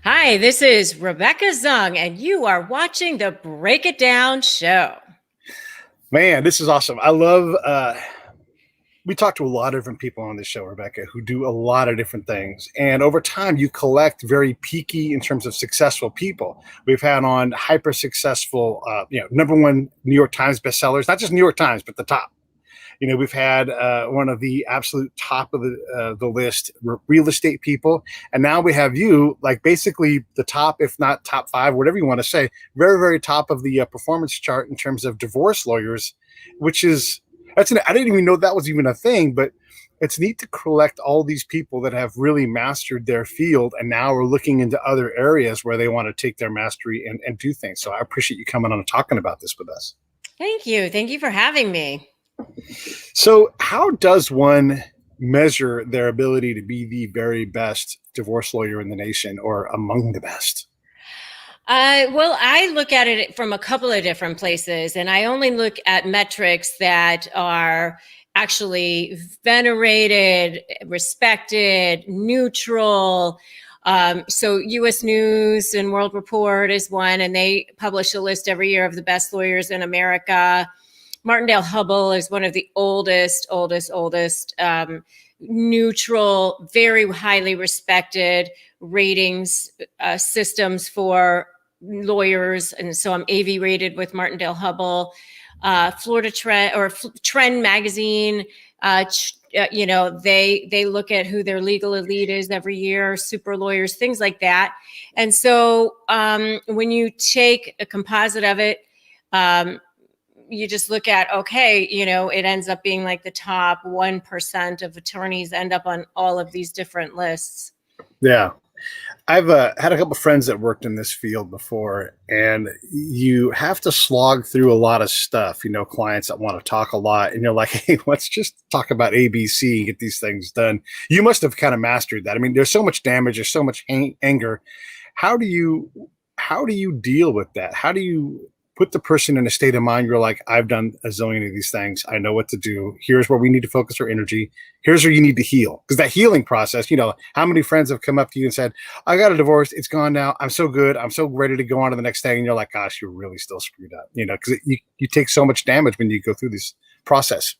Hi, this is Rebecca Zung, and you are watching the Break It Down show. Man, this is awesome. I love we talk to a lot of different people on this show, Rebecca, who do a lot of different things. And over time, you collect very peaky in terms of successful people. We've had on hyper successful, #1 New York Times bestsellers, not just New York Times, but the top. We've had one of the absolute top of the list, real estate people, and now we have you, like basically the top, if not top five, whatever you want to say, very, very top of the performance chart in terms of divorce lawyers, which is I didn't even know that was even a thing, but it's neat to collect all these people that have really mastered their field and now are looking into other areas where they want to take their mastery and do things. So I appreciate you coming on and talking about this with us. Thank you. Thank you for having me. So, how does one measure their ability to be the very best divorce lawyer in the nation or among the best? Well, I look at it from a couple of different places, and I only look at metrics that are actually venerated, respected, neutral. So, U.S. News and World Report is one, and they publish a list every year of the best lawyers in America. Martindale Hubbell is one of the oldest, neutral, very highly respected ratings systems for lawyers. And so I'm AV rated with Martindale Hubbell. Florida Trend magazine, they look at who their legal elite is every year, super lawyers, things like that. And so when you take a composite of it, you just look at, it ends up being like the top 1% of attorneys end up on all of these different lists. Yeah. I've had a couple of friends that worked in this field before, and you have to slog through a lot of stuff, clients that want to talk a lot, and you're like, hey, let's just talk about ABC and get these things done. You must have kind of mastered that. I mean, there's so much damage, there's so much anger. How do you deal with that? How do you put the person in a state of mind? You're like, I've done a zillion of these things. I know what to do. Here's where we need to focus our energy. Here's where you need to heal. Because that healing process, how many friends have come up to you and said, I got a divorce. It's gone now. I'm so good. I'm so ready to go on to the next thing. And you're like, gosh, you're really still screwed up. Because you take so much damage when you go through this process.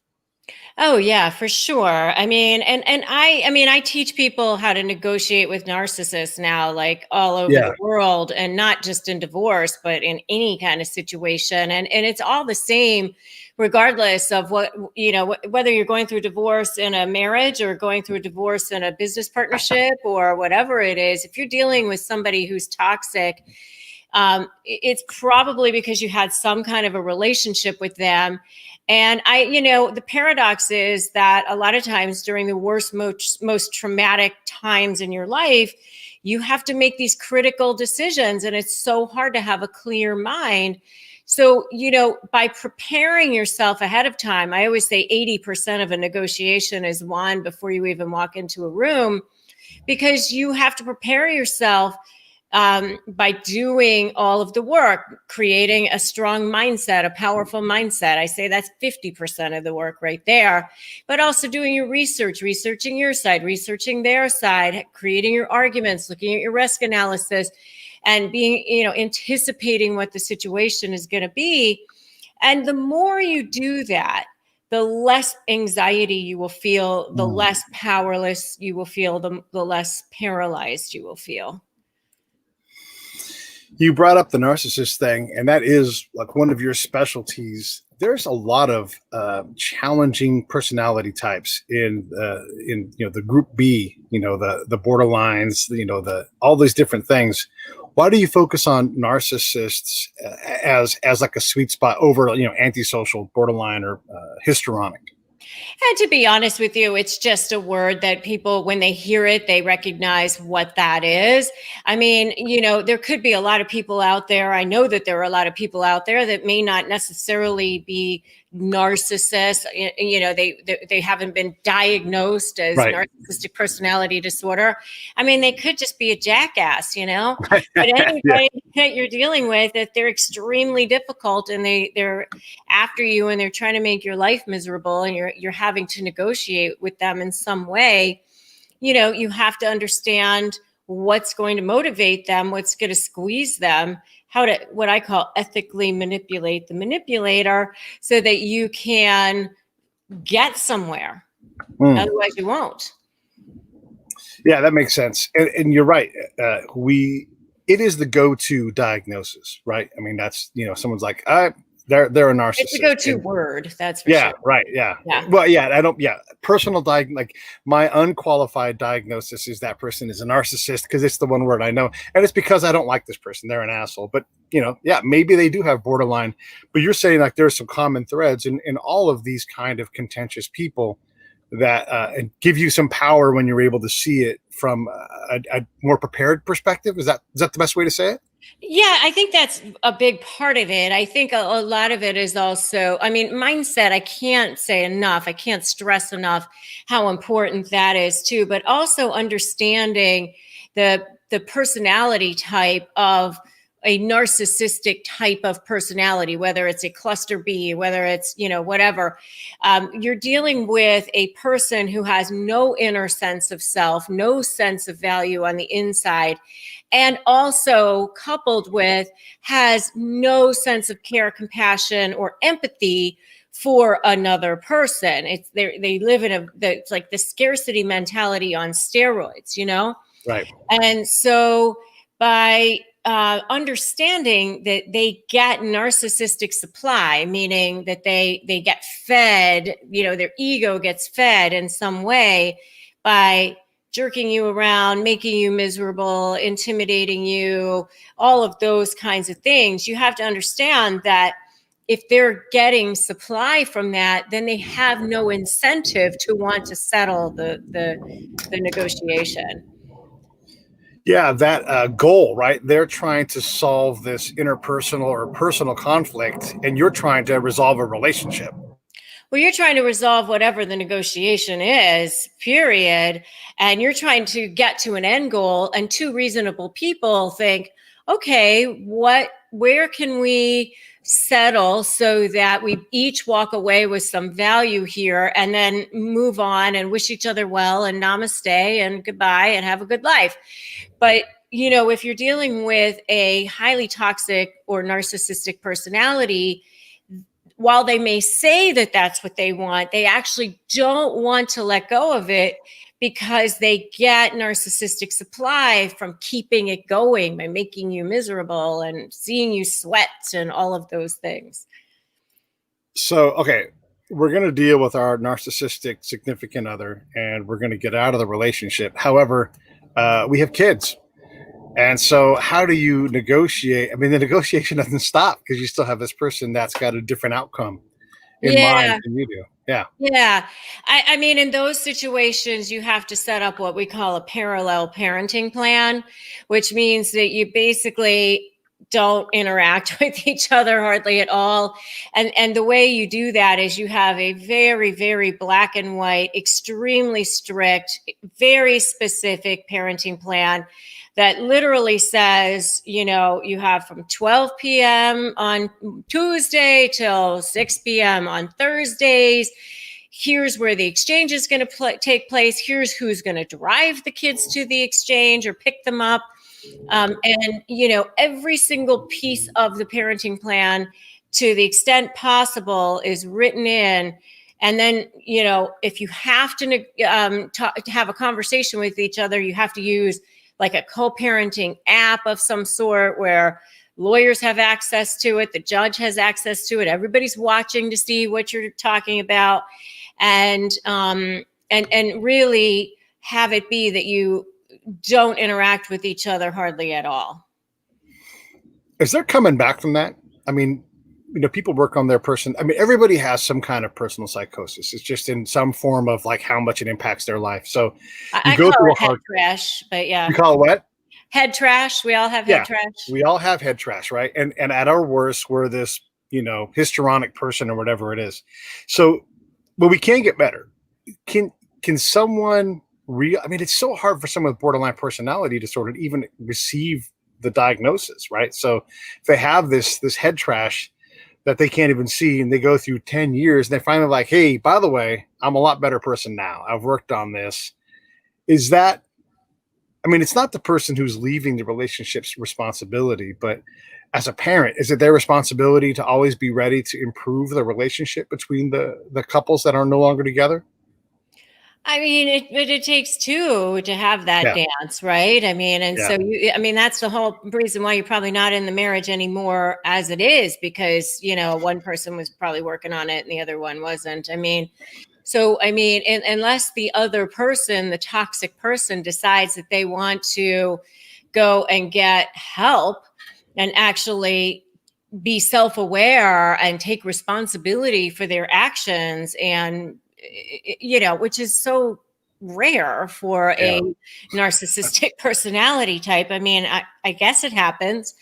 Oh yeah, for sure. I mean, I teach people how to negotiate with narcissists now, like all over the world, and not just in divorce, but in any kind of situation. And it's all the same, regardless of whether you're going through divorce in a marriage or going through a divorce in a business partnership or whatever it is. If you're dealing with somebody who's toxic, it's probably because you had some kind of a relationship with them. And the paradox is that a lot of times during the worst, most traumatic times in your life, you have to make these critical decisions. And it's so hard to have a clear mind. So, by preparing yourself ahead of time, I always say 80% of a negotiation is won before you even walk into a room, because you have to prepare yourself by doing all of the work, creating a strong mindset, a powerful mindset. I say that's 50% of the work right there, but also doing your research, researching your side, researching their side, creating your arguments, looking at your risk analysis, and being, anticipating what the situation is going to be. And the more you do that, the less anxiety you will feel, the less powerless you will feel, the less paralyzed you will feel. You brought up the narcissist thing, and that is like one of your specialties. There's a lot of challenging personality types in the group B, the borderlines, all these different things. Why do you focus on narcissists as like a sweet spot over antisocial, borderline, or histrionic? And to be honest with you, it's just a word that people, when they hear it, they recognize what that is. I mean, there could be a lot of people out there. I know that there are a lot of people out there that may not necessarily be narcissists. They haven't been diagnosed as narcissistic personality disorder. I mean, they could just be a jackass, but anybody that you're dealing with, that they're extremely difficult, and they're after you, and they're trying to make your life miserable, and you're having to negotiate with them in some way. You have to understand what's going to motivate them, what's going to squeeze them, how to, what I call, ethically manipulate the manipulator so that you can get somewhere. Otherwise you won't. Yeah, that makes sense. And you're right. It is the go-to diagnosis, right? I mean, that's, someone's like, they're a narcissist. It's a go-to word. That's for sure. Right. Yeah. Well, personal like my unqualified diagnosis is that person is a narcissist because it's the one word I know. And it's because I don't like this person. They're an asshole. But, maybe they do have borderline. But you're saying like there's some common threads in all of these kind of contentious people that and give you some power when you're able to see it from a more prepared perspective. Is that the best way to say it? Yeah, I think that's a big part of it. I think a lot of it is also, I mean, mindset, I can't say enough. I can't stress enough how important that is too, but also understanding the personality type of a narcissistic type of personality, whether it's a cluster B, whether it's, whatever. You're dealing with a person who has no inner sense of self, no sense of value on the inside, and also coupled with has no sense of care, compassion, or empathy for another person. They live in it's like the scarcity mentality on steroids, Right. And so by understanding that they get narcissistic supply, meaning that they get fed, their ego gets fed in some way by jerking you around, making you miserable, intimidating you, all of those kinds of things. You have to understand that if they're getting supply from that, then they have no incentive to want to settle the negotiation. Yeah, that goal, right? They're trying to solve this interpersonal or personal conflict, and you're trying to resolve a relationship. Well, you're trying to resolve whatever the negotiation is, period. And you're trying to get to an end goal. And two reasonable people think, okay, where can we settle so that we each walk away with some value here and then move on and wish each other well and namaste and goodbye and have a good life. But, if you're dealing with a highly toxic or narcissistic personality, while they may say that that's what they want, they actually don't want to let go of it because they get narcissistic supply from keeping it going by making you miserable and seeing you sweat and all of those things. So, okay, we're going to deal with our narcissistic significant other and we're going to get out of the relationship. However, we have kids. And so how do you negotiate? I mean, the negotiation doesn't stop because you still have this person that's got a different outcome in mind than you do. Yeah. Yeah. I mean, in those situations, you have to set up what we call a parallel parenting plan, which means that you basically don't interact with each other hardly at all. And the way you do that is you have a very, very black and white, extremely strict, very specific parenting plan that literally says, you have from 12 p.m. on Tuesday till 6 p.m. on Thursdays. Here's where the exchange is going to take place. Here's who's going to drive the kids to the exchange or pick them up. And, every single piece of the parenting plan, to the extent possible, is written in. And then, if you have to have a conversation with each other, you have to use like a co-parenting app of some sort where lawyers have access to it, the judge has access to it, everybody's watching to see what you're talking about, and really have it be that you don't interact with each other hardly at all. Is there coming back from that? I mean, people work on their person. I mean, everybody has some kind of personal psychosis. It's just in some form of like how much it impacts their life. So I go through a head trash, but yeah. You call it what? Head trash. We all have head trash. We all have head trash, right? And at our worst, we're this, histrionic person or whatever it is. So, but we can get better. Can someone I mean, it's so hard for someone with borderline personality to sort of even receive the diagnosis, right? So if they have this head trash that they can't even see, and they go through 10 years, and they finally like, hey, by the way, I'm a lot better person now. I've worked on this. Is that I mean, it's not the person who's leaving the relationship's responsibility, but as a parent, is it their responsibility to always be ready to improve the relationship between the couples that are no longer together? I mean, it takes two to have that Yeah, dance, right? I mean, and yeah, so I mean, that's the whole reason why you're probably not in the marriage anymore as it is, because, one person was probably working on it and the other one wasn't. I mean, so, I mean, unless the other person, the toxic person, decides that they want to go and get help and actually be self-aware and take responsibility for their actions, and which is so rare for yeah. a narcissistic personality type. I mean, I guess it happens,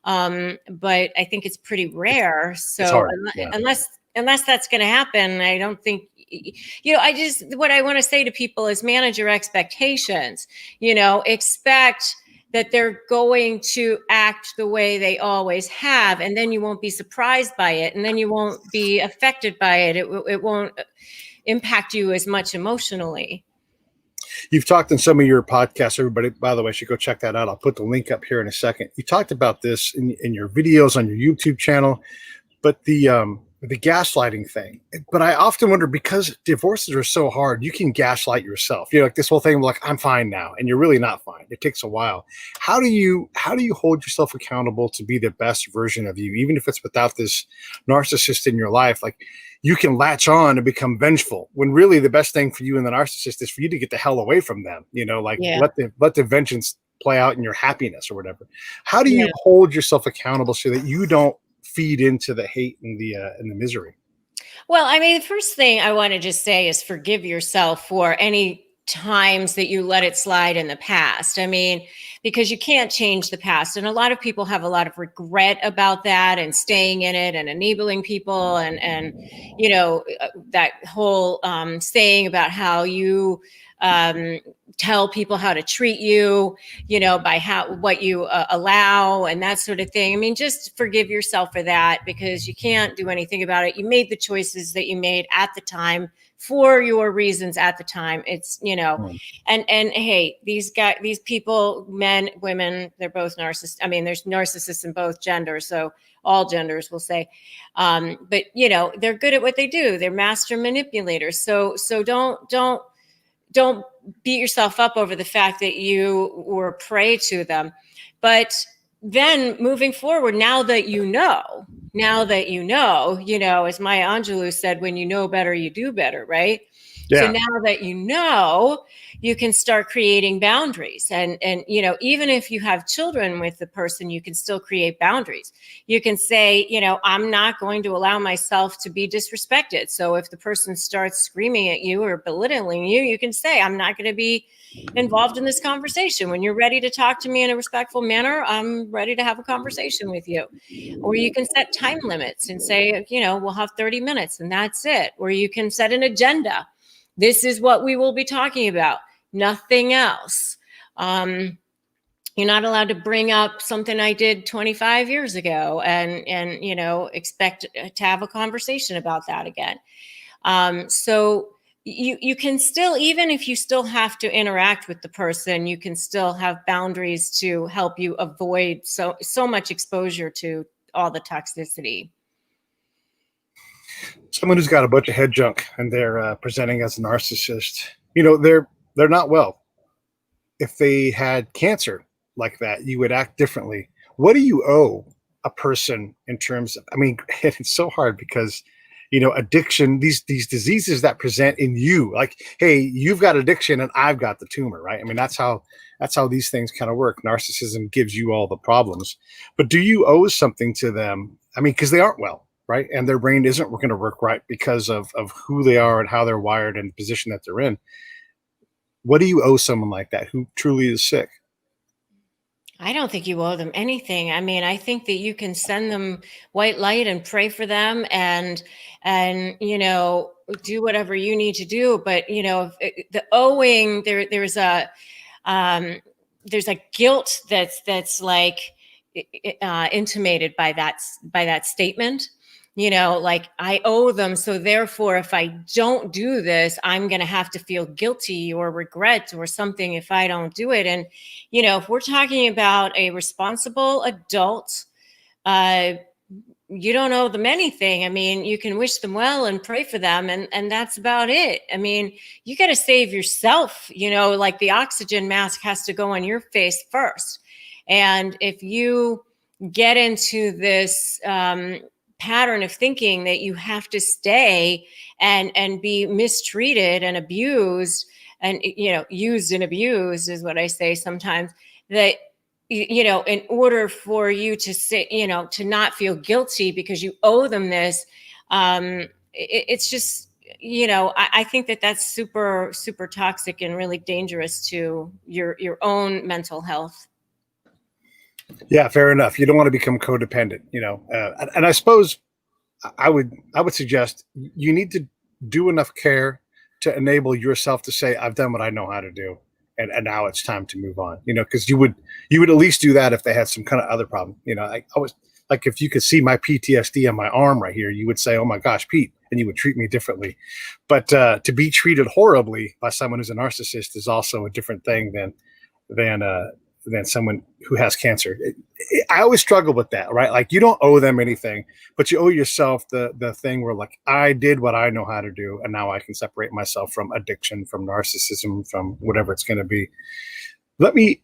but I think it's pretty rare. It's So hard. Yeah. unless that's going to happen, I don't think. I just, what I want to say to people is manage your expectations. Expect that they're going to act the way they always have, and then you won't be surprised by it, and then you won't be affected by it. It won't impact you as much emotionally. You've talked in some of your podcasts. Everybody, by the way, should go check that out. I'll put the link up here in a second. You talked about this in your videos on your YouTube channel, but the gaslighting thing. But I often wonder, because divorces are so hard, you can gaslight yourself. Like this whole thing of like, I'm fine now, and you're really not fine. It takes a while. How do you hold yourself accountable to be the best version of you, even if it's without this narcissist in your life? Like, you can latch on and become vengeful when really the best thing for you and the narcissist is for you to get the hell away from them. Like, Yeah. let the vengeance play out in your happiness or whatever. How do you Yeah. hold yourself accountable so that you don't feed into the hate and the misery? Well, I mean, the first thing I want to just say is forgive yourself for any times that you let it slide in the past. I mean, because you can't change the past. And a lot of people have a lot of regret about that and staying in it and enabling people, and that whole saying about how you tell people how to treat you, by what you allow and that sort of thing. I mean, just forgive yourself for that, because you can't do anything about it. You made the choices that you made at the time for your reasons at the time. It's, and hey, these people, men, women, they're both narcissists. I mean, there's narcissists in both genders. So all genders will say, but they're good at what they do. They're master manipulators. So don't beat yourself up over the fact that you were a prey to them. But then moving forward, now that you know, as Maya Angelou said, when you know better, you do better, right? So Yeah. now that you can start creating boundaries. And even if you have children with the person, you can still create boundaries. You can say, I'm not going to allow myself to be disrespected. So if the person starts screaming at you or belittling you, you can say, I'm not going to be involved in this conversation. When you're ready to talk to me in a respectful manner, I'm ready to have a conversation with you. Or you can set time limits and say, we'll have 30 minutes and that's it. Or you can set an agenda. This is what we will be talking about, nothing else. You're not allowed to bring up something I did 25 years ago and expect to have a conversation about that again. So you can still, even if you still have to interact with the person, you can still have boundaries to help you avoid so much exposure to all the toxicity. Someone who's got a bunch of head junk and they're presenting as a narcissist, they're not well. If they had cancer like that, you would act differently. What do you owe a person in terms of, I mean, it's so hard because, addiction, these diseases that present in you, like, hey, you've got addiction and I've got the tumor, right? I mean, that's how these things kind of work. Narcissism gives you all the problems, but do you owe something to them? I mean, because they aren't well, right? And their brain isn't going to work right because of who they are and how they're wired and the position that they're in. What do you owe someone like that who truly is sick? I don't think you owe them anything. I mean, I think that you can send them white light and pray for them and do whatever you need to do. But, the owing, there's a guilt that's like intimated by that statement. like I owe them. So therefore, if I don't do this, I'm going to have to feel guilty or regret or something if I don't do it. And, if we're talking about a responsible adult, you don't owe them anything. I mean, you can wish them well and pray for them, and that's about it. I mean, you got to save yourself, like the oxygen mask has to go on your face first. And if you get into this pattern of thinking that you have to stay and be mistreated and abused and, used and abused is what I say sometimes, that in order for you to say, to not feel guilty because you owe them this, it's just, I think that that's super, super toxic and really dangerous to your own mental health. Yeah, fair enough. You don't want to become codependent, and I suppose I would suggest you need to do enough care to enable yourself to say, I've done what I know how to do. And now it's time to move on, because you would at least do that if they had some kind of other problem. I was like, if you could see my PTSD on my arm right here, you would say, oh my gosh, Pete, and you would treat me differently. But to be treated horribly by someone who's a narcissist is also a different thing than someone who has cancer. I always struggle with that, right? Like, you don't owe them anything, but you owe yourself the thing where, like, I did what I know how to do, and now I can separate myself from addiction, from narcissism, from whatever it's going to be. Let me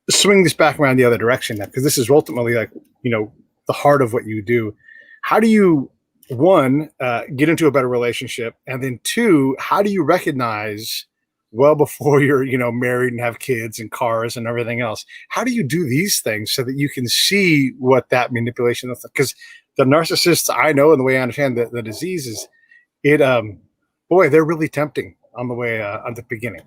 swing this back around the other direction now, because this is ultimately, like, the heart of what you do. How do you, one, get into a better relationship? And then two, how do you recognize, well before you're, married and have kids and cars and everything else, how do you do these things so that you can see what that manipulation is? Because the narcissists I know, and the way I understand the disease is, boy, they're really tempting on the way, on the beginning.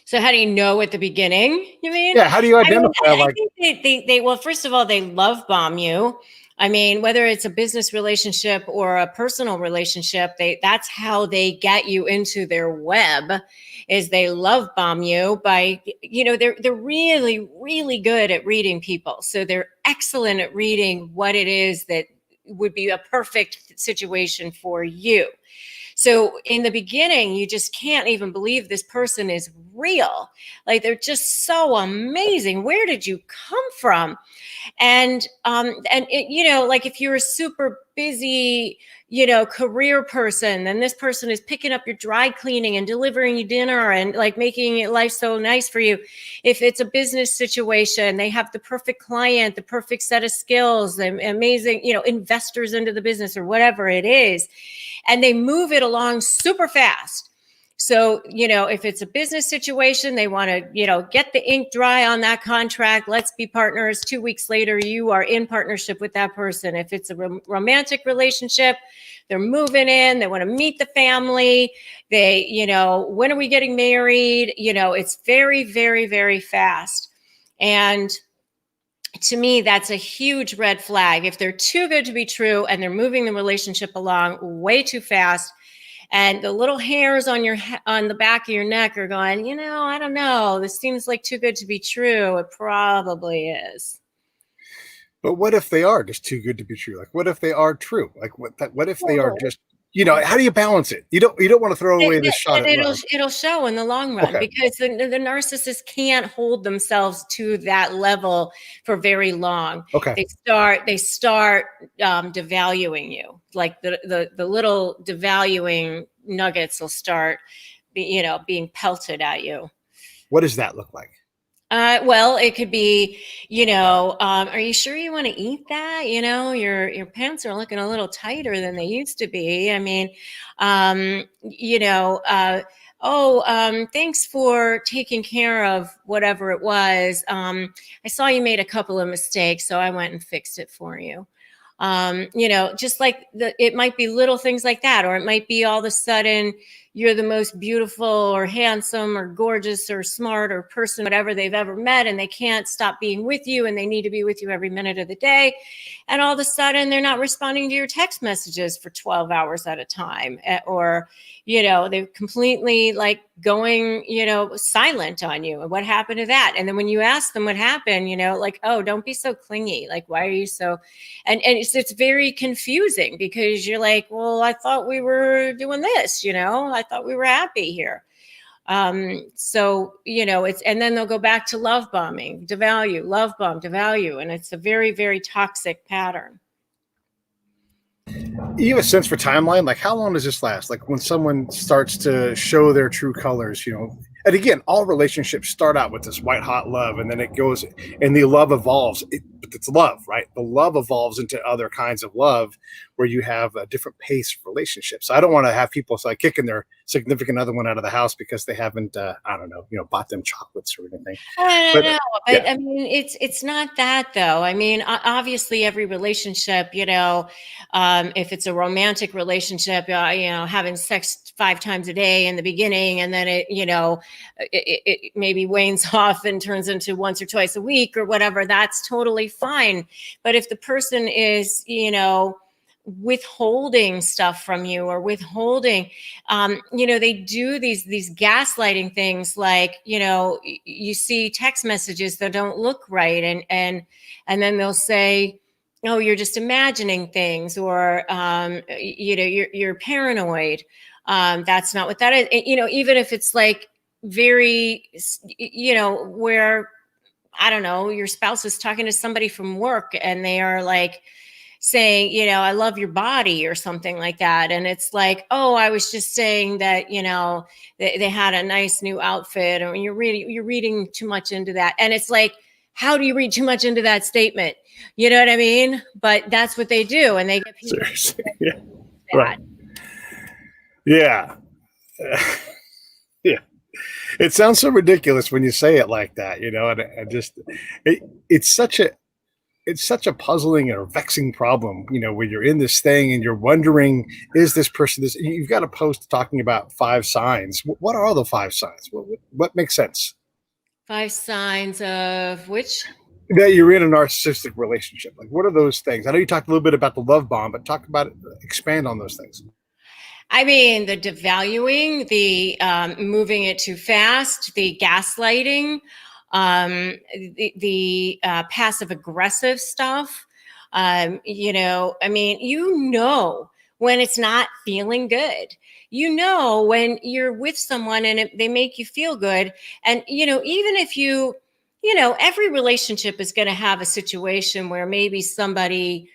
So how do you know at the beginning, you mean? Yeah, how do you identify? I think they well, first of all, they love bomb you. I mean, whether it's a business relationship or a personal relationship, that's how they get you into their web, is they love bomb you by, they're really, really good at reading people. So they're excellent at reading what it is that would be a perfect situation for you. So in the beginning, you just can't even believe this person is real. Like, they're just so amazing. Where did you come from? And it, like, if you're a super busy, career person, then this person is picking up your dry cleaning and delivering you dinner and, like, making life so nice for you. If it's a business situation, they have the perfect client, the perfect set of skills, the amazing, investors into the business or whatever it is. And they move it along super fast. So, if it's a business situation, they want to, get the ink dry on that contract. Let's be partners. 2 weeks later, you are in partnership with that person. If it's a romantic relationship, they're moving in. They want to meet the family. They, when are we getting married? It's very, very, very fast. And to me, that's a huge red flag. If they're too good to be true and they're moving the relationship along way too fast, and the little hairs on the back of your neck are going, I don't know, this seems like too good to be true. It probably is. But what if they are just too good to be true? Like, what if they are true? Like, what if they are just, how do you balance it? You don't want to throw away this shot at love. It'll show in the long run, because the narcissist can't hold themselves to that level for very long. Okay. They start devaluing you. Like, the little devaluing nuggets will start, being pelted at you. What does that look like? Well, it could be, are you sure you want to eat that? Your pants are looking a little tighter than they used to be. I mean, thanks for taking care of whatever it was. I saw you made a couple of mistakes, so I went and fixed it for you. Just like it might be little things like that, or it might be all of a sudden, you're the most beautiful or handsome or gorgeous or smart or person, whatever they've ever met, and they can't stop being with you, and they need to be with you every minute of the day. And all of a sudden they're not responding to your text messages for 12 hours at a time, or, they're completely like going, silent on you. And what happened to that? And then when you ask them what happened, like, oh, don't be so clingy. Like, why are you so, and it's very confusing, because you're like, well, I thought we were doing this, I thought we were happy here. And then they'll go back to love bombing, devalue, love bomb, devalue. And it's a very, very toxic pattern. You have a sense for timeline? Like, how long does this last? Like, when someone starts to show their true colors, and again, all relationships start out with this white hot love, and then it goes, and the love evolves. But it's love, right? The love evolves into other kinds of love, where you have a different pace of relationships. So I don't want to have people like kicking their significant other one out of the house because they haven't, bought them chocolates or anything. I don't know, but yeah. I mean, it's not that though. I mean, obviously, every relationship, if it's a romantic relationship, having sex 5 times a day in the beginning, and then it maybe wanes off and turns into once or twice a week or whatever, that's totally fine. But if the person is, withholding stuff from you, or withholding, they do these gaslighting things, like, you see text messages that don't look right, and then they'll say, oh, you're just imagining things, or you're paranoid. That's not what that is. Even if it's like very, where, I don't know, your spouse is talking to somebody from work, and they are like saying, I love your body or something like that. And it's like, oh, I was just saying that, they had a nice new outfit, or you're reading too much into that. And it's like, how do you read too much into that statement? You know what I mean? But that's what they do. And they get people. Seriously. Yeah. Right. Yeah. Yeah. It sounds so ridiculous when you say it like that, and I just, it's such a puzzling or vexing problem, when you're in this thing and you're wondering, is this person this? You've got a post talking about 5 signs. What are the 5 signs? What makes sense? 5 signs of which? That you're in a narcissistic relationship. Like, what are those things? I know you talked a little bit about the love bomb, but talk about it, expand on those things. I mean, the devaluing, the moving it too fast, the gaslighting, the passive aggressive stuff. I mean, when it's not feeling good. When you're with someone and they make you feel good. And, even if every relationship is going to have a situation where maybe somebody,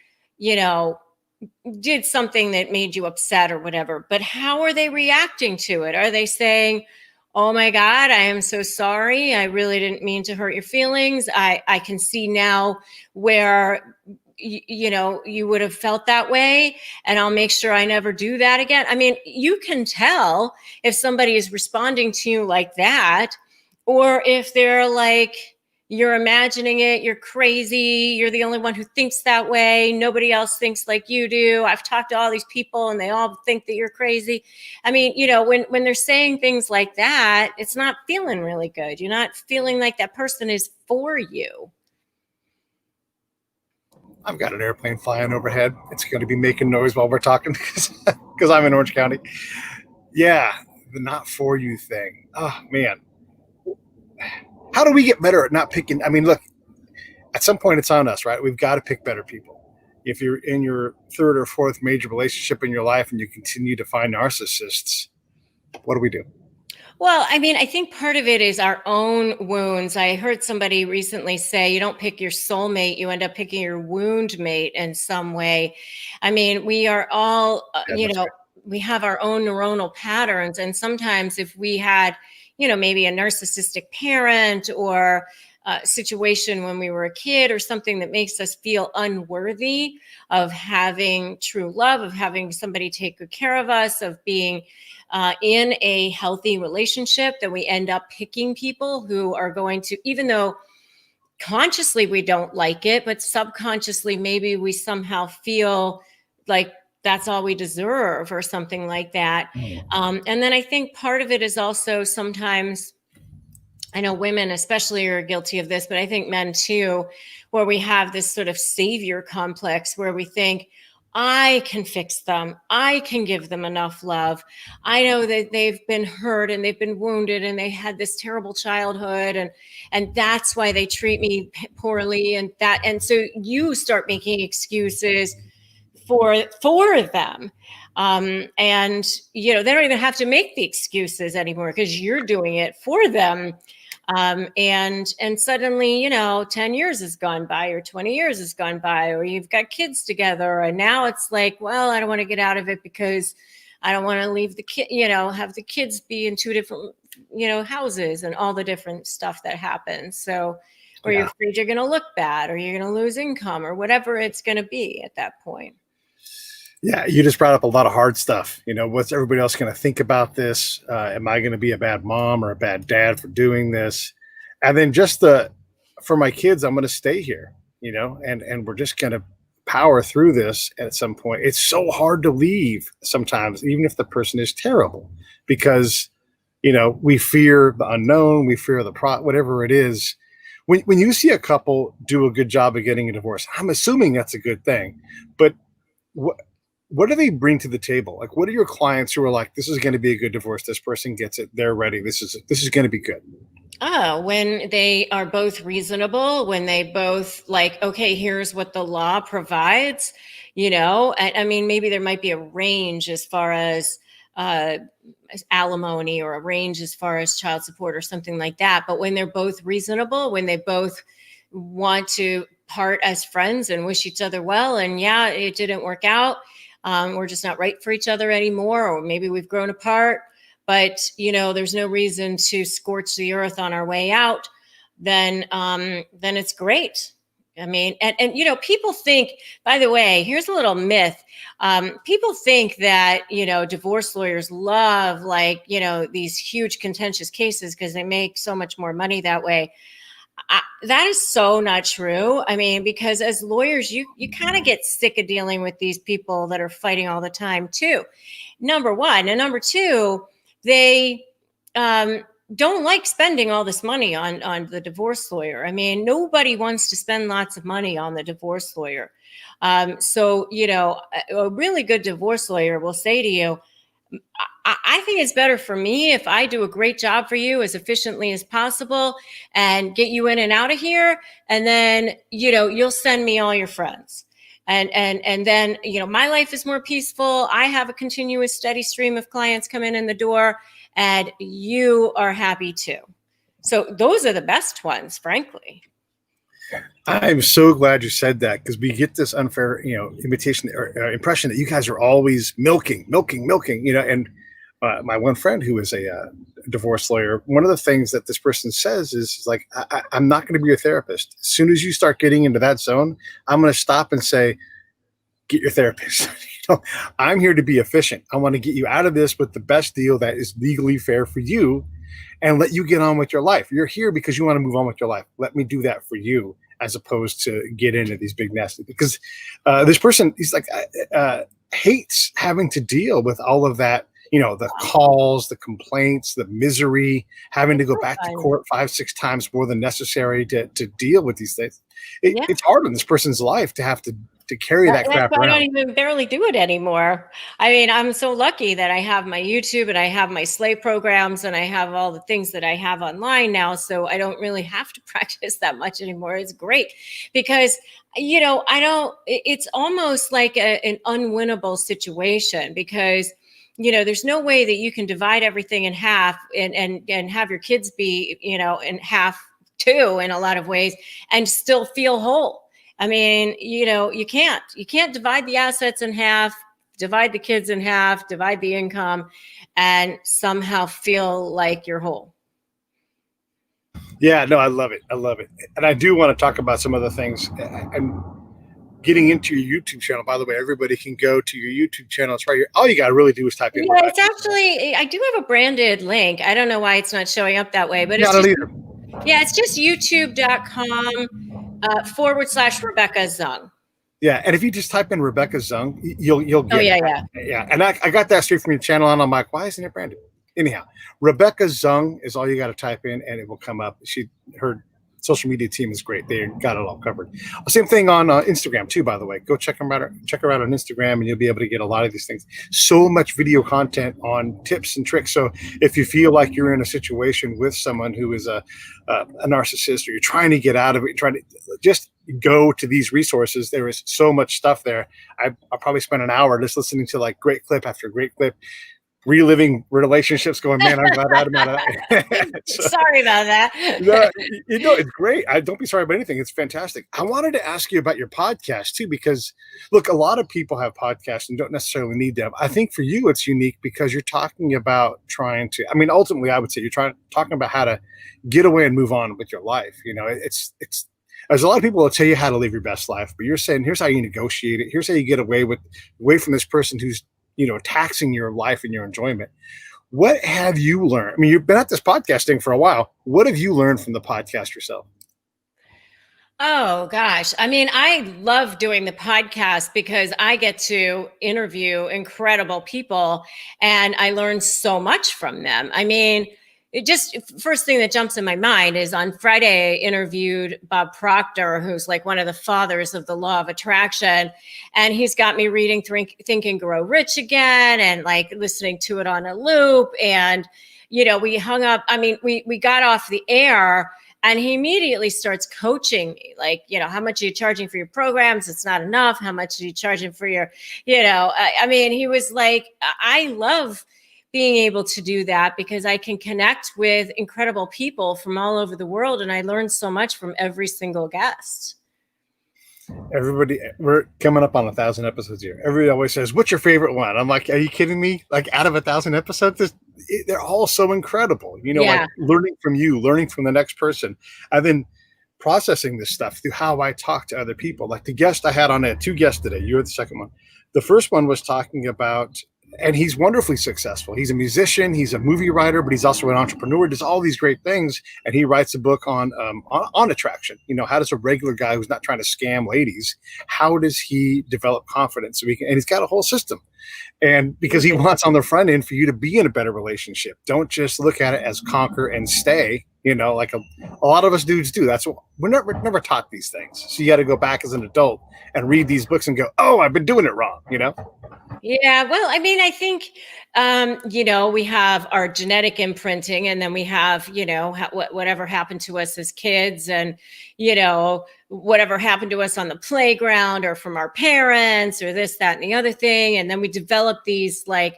did something that made you upset or whatever, but how are they reacting to it? Are they saying, oh my God, I am so sorry. I really didn't mean to hurt your feelings. I can see now where, you would have felt that way, and I'll make sure I never do that again. I mean, you can tell if somebody is responding to you like that, or if they're like, you're imagining it, you're crazy, you're the only one who thinks that way, nobody else thinks like you do. I've talked to all these people and they all think that you're crazy. I mean, when they're saying things like that, it's not feeling really good. You're not feeling like that person is for you. I've got an airplane flying overhead. It's going to be making noise while we're talking because I'm in Orange County. Yeah, the not for you thing. Oh, man. How do we get better at not picking? I mean, look, at some point it's on us, right? We've got to pick better people. If you're in your 3rd or 4th major relationship in your life and you continue to find narcissists, what do we do? Well, I mean, I think part of it is our own wounds. I heard somebody recently say, you don't pick your soulmate, you end up picking your wound mate in some way. I mean, we are all, we have our own neuronal patterns. And sometimes if we had, maybe a narcissistic parent, or a situation when we were a kid, or something that makes us feel unworthy of having true love, of having somebody take good care of us, of being in a healthy relationship, that we end up picking people who are going to, even though consciously we don't like it, but subconsciously maybe we somehow feel like that's all we deserve or something like that. Mm. And then I think part of it is also sometimes, I know women especially are guilty of this, but I think men too, where we have this sort of savior complex where we think, I can fix them. I can give them enough love. I know that they've been hurt and they've been wounded and they had this terrible childhood, and that's why they treat me poorly, and so you start making excuses for them. And they don't even have to make the excuses anymore because you're doing it for them. And suddenly, 10 years has gone by or 20 years has gone by, or you've got kids together. And now it's like, well, I don't want to get out of it because I don't want to leave the kid, have the kids be in two different, houses and all the different stuff that happens. So, or you're afraid you're going to look bad or you're going to lose income or whatever it's going to be at that point. Yeah, you just brought up a lot of hard stuff. What's everybody else going to think about this? Am I going to be a bad mom or a bad dad for doing this? And then for my kids, I'm going to stay here, and we're just going to power through this at some point. It's so hard to leave sometimes, even if the person is terrible, because, we fear the unknown, we fear whatever it is. When you see a couple do a good job of getting a divorce, I'm assuming that's a good thing, but what do they bring to the table? Like, what are your clients who are like, this is going to be a good divorce. This person gets it. They're ready. This is going to be good. When they are both reasonable, when they both like, okay, here's what the law provides, I mean, maybe there might be a range as far as alimony or a range as far as child support or something like that. But when they're both reasonable, when they both want to part as friends and wish each other well, and yeah, it didn't work out. We're just not right for each other anymore, or maybe we've grown apart, but there's no reason to scorch the earth on our way out. Then it's great. I mean, and people think, by the way, here's a little myth. People think that, divorce lawyers love these huge contentious cases because they make so much more money that way. That is so not true. I mean, because as lawyers, you kind of get sick of dealing with these people that are fighting all the time too. Number one. And number two, they don't like spending all this money on the divorce lawyer. I mean, nobody wants to spend lots of money on the divorce lawyer. So, a really good divorce lawyer will say to you, I think it's better for me if I do a great job for you as efficiently as possible and get you in and out of here. And then, you'll send me all your friends. And then, my life is more peaceful. I have a continuous steady stream of clients come in the door, and you are happy too. So those are the best ones, frankly. I'm so glad you said that, because we get this unfair, imitation or impression that you guys are always milking, and my one friend who is a divorce lawyer, one of the things that this person says is like, I'm not going to be your therapist. As soon as you start getting into that zone, I'm going to stop and say, get your therapist. I'm here to be efficient. I want to get you out of this with the best deal that is legally fair for you and let you get on with your life. You're here because you want to move on with your life. Let me do that for you, as opposed to get into these big nasty, because this person, he's like, hates having to deal with all of that, the calls, the complaints, the misery, having to go back to court 5-6 times more than necessary to deal with these things. It's hard in this person's life to have to carry that crap around. I don't even barely do it anymore. I mean, I'm so lucky that I have my YouTube and I have my Slay programs and I have all the things that I have online now. So I don't really have to practice that much anymore. It's great because, it's almost like an unwinnable situation, because there's no way that you can divide everything in half and have your kids be, in half too, in a lot of ways, and still feel whole. I mean, you can't divide the assets in half, divide the kids in half, divide the income, and somehow feel like you're whole. Yeah, no, I love it. And I do want to talk about some other things. And getting into your YouTube channel, by the way, everybody can go to your YouTube channel. It's right here. All you got to really do is type in. Yeah, it's actually, I do have a branded link. I don't know why it's not showing up that way, but it's just youtube.com /Rebecca Zung. Yeah, and if you just type in Rebecca Zung, you'll Oh get yeah, it. yeah. Yeah, and I got that straight from your channel, and I'm like, why isn't it branded? Anyhow, Rebecca Zung is all you got to type in, and it will come up. Her social media team is great. They got it all covered. Same thing on Instagram too, by the way. Go check them out. Check her out on Instagram, and you'll be able to get a lot of these things. So much video content on tips and tricks. So if you feel like you're in a situation with someone who is a narcissist, or you're trying to get out of it, you're trying to just go to these resources. There is so much stuff there. I'll probably spend an hour just listening to like great clip after great clip, reliving relationships, going, man, I'm glad I'm out of that. So, Sorry about that. no, it's great. I don't be sorry about anything. It's fantastic. I wanted to ask you about your podcast too, because look, a lot of people have podcasts and don't necessarily need them. I think for you, it's unique because you're talking about trying to, I mean, ultimately I would say you're talking about how to get away and move on with your life. You know, it's, there's a lot of people will tell you how to live your best life, but you're saying, here's how you negotiate it. Here's how you get away from this person who's, taxing your life and your enjoyment. What have you learned? I mean, you've been at this podcasting for a while. What have you learned from the podcast yourself? Oh gosh. I mean, I love doing the podcast because I get to interview incredible people and I learn so much from them. I mean, it just first thing that jumps in my mind is on Friday, I interviewed Bob Proctor, who's like one of the fathers of the law of attraction. And he's got me reading Think and Grow Rich again and like listening to it on a loop. And, we hung up. I mean, we got off the air and he immediately starts coaching me, like, how much are you charging for your programs? It's not enough. How much are you charging for your, I mean, he was like, I love being able to do that because I can connect with incredible people from all over the world. And I learned so much from every single guest. Everybody, we're coming up on 1,000 episodes here. Everybody always says, what's your favorite one? I'm like, are you kidding me? Like out of 1,000 episodes, they're all so incredible, like learning from you, learning from the next person, and then processing this stuff through how I talk to other people. Like the guest I had on, I had 2 guests today. You were the second one. The first one was talking about, and he's wonderfully successful. He's a musician, he's a movie writer, but he's also an entrepreneur, does all these great things. And he writes a book on attraction. How does a regular guy who's not trying to scam ladies, how does he develop confidence? And he's got a whole system. And because he wants on the front end for you to be in a better relationship. Don't just look at it as conquer and stay, like a lot of us dudes do. That's what we're never taught these things. So you got to go back as an adult and read these books and go, oh, I've been doing it wrong, Yeah, well, I mean, I think, we have our genetic imprinting and then we have, whatever happened to us as kids and, whatever happened to us on the playground or from our parents or this, that, and the other thing. And then we develop these like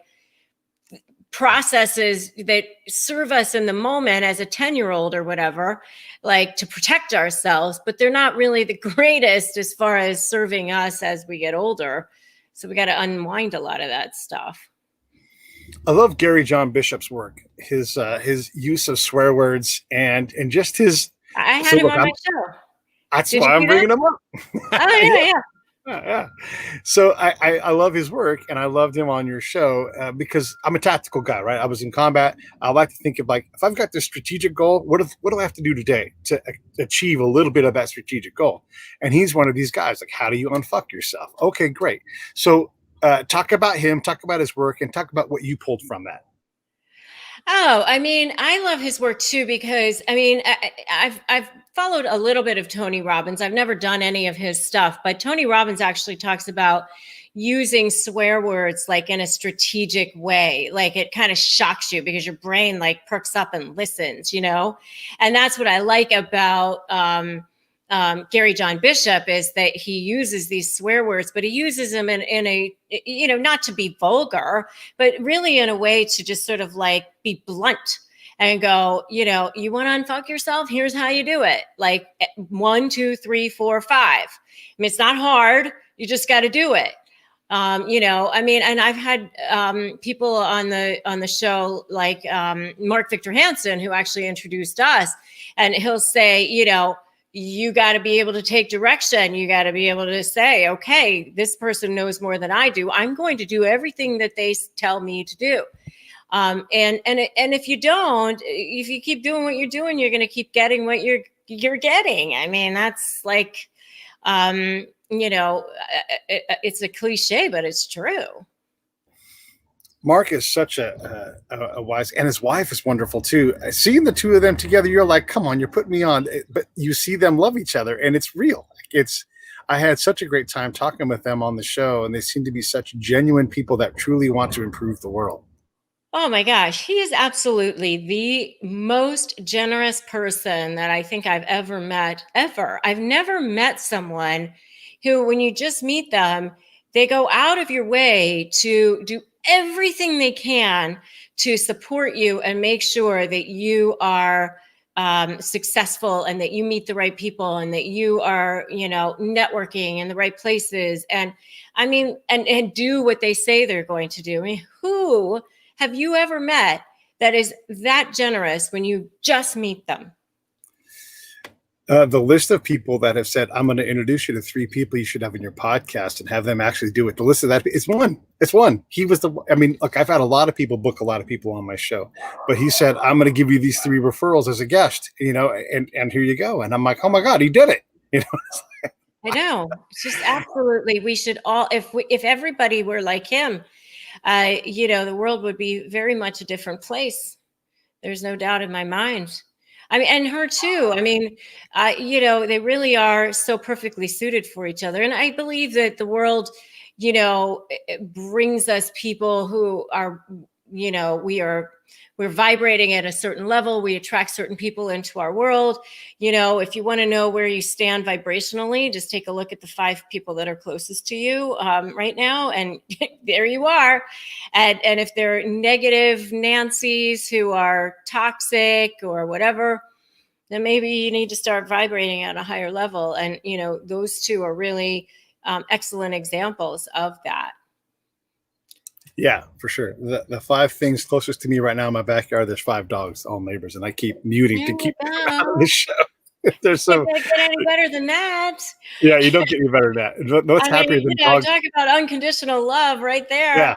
processes that serve us in the moment as a 10-year-old or whatever, like to protect ourselves, but they're not really the greatest as far as serving us as we get older. So we got to unwind a lot of that stuff. I love Gary John Bishop's work, his use of swear words and just his. I had him on my show. That's why I'm bringing him up. Oh yeah. Yeah. So I love his work and I loved him on your show because I'm a tactical guy, right? I was in combat. I like to think of like, if I've got this strategic goal, what do I have to do today to achieve a little bit of that strategic goal? And he's one of these guys, like, how do you unfuck yourself? Okay, great. So talk about him, talk about his work, and talk about what you pulled from that. Oh, I mean, I love his work too, because I mean, I've followed a little bit of Tony Robbins. I've never done any of his stuff, but Tony Robbins actually talks about using swear words like in a strategic way. Like it kind of shocks you because your brain like perks up and listens, and that's what I like about Gary John Bishop is that he uses these swear words, but he uses them in a, not to be vulgar, but really in a way to just sort of like be blunt and go, you want to unfuck yourself? Here's how you do it. Like 1, 2, 3, 4, 5. I mean, it's not hard. You just got to do it. I mean, and I've had people on the show like Mark Victor Hansen, who actually introduced us, and he'll say, you got to be able to take direction. You got to be able to say, okay, this person knows more than I do. I'm going to do everything that they tell me to do. And if you don't, if you keep doing what you're doing, you're going to keep getting what you're getting. I mean, that's like You know, it's a cliche, but it's true. Mark is such a wise, and his wife is wonderful too. Seeing the two of them together, you're like, come on, you're putting me on. But you see them love each other, and it's real. I had such a great time talking with them on the show, and they seem to be such genuine people that truly want to improve the world. Oh my gosh, he is absolutely the most generous person that I think I've ever met, ever. I've never met someone who, when you just meet them, they go out of your way to do everything they can to support you and make sure that you are successful and that you meet the right people and that you are, networking in the right places. And I mean, and do what they say they're going to do. I mean, who have you ever met that is that generous when you just meet them? The list of people that have said, I'm going to introduce you to 3 people you should have in your podcast and have them actually do it. The list of that, it's one. It's one. He was look, I've had a lot of people book a lot of people on my show, but he said, I'm going to give you these 3 referrals as a guest, and here you go. And I'm like, oh my God, he did it. I know. It's just absolutely, we should all, if everybody were like him, the world would be very much a different place. There's no doubt in my mind. I mean, and her too. I mean, they really are so perfectly suited for each other. And I believe that the world, it brings us people who are, we're vibrating at a certain level. We attract certain people into our world. If you want to know where you stand vibrationally, just take a look at the 5 people that are closest to you right now. And there you are. And if they're negative Nancy's who are toxic or whatever, then maybe you need to start vibrating at a higher level. And, those 2 are really excellent examples of that. Yeah, for sure. The 5 things closest to me right now in my backyard, there's 5 dogs, all neighbors, and I keep muting to keep them out of the show. There's so you can't get any better than that. Yeah, you don't get any better than that. No, it's happier than dogs. Talk about unconditional love right there. Yeah.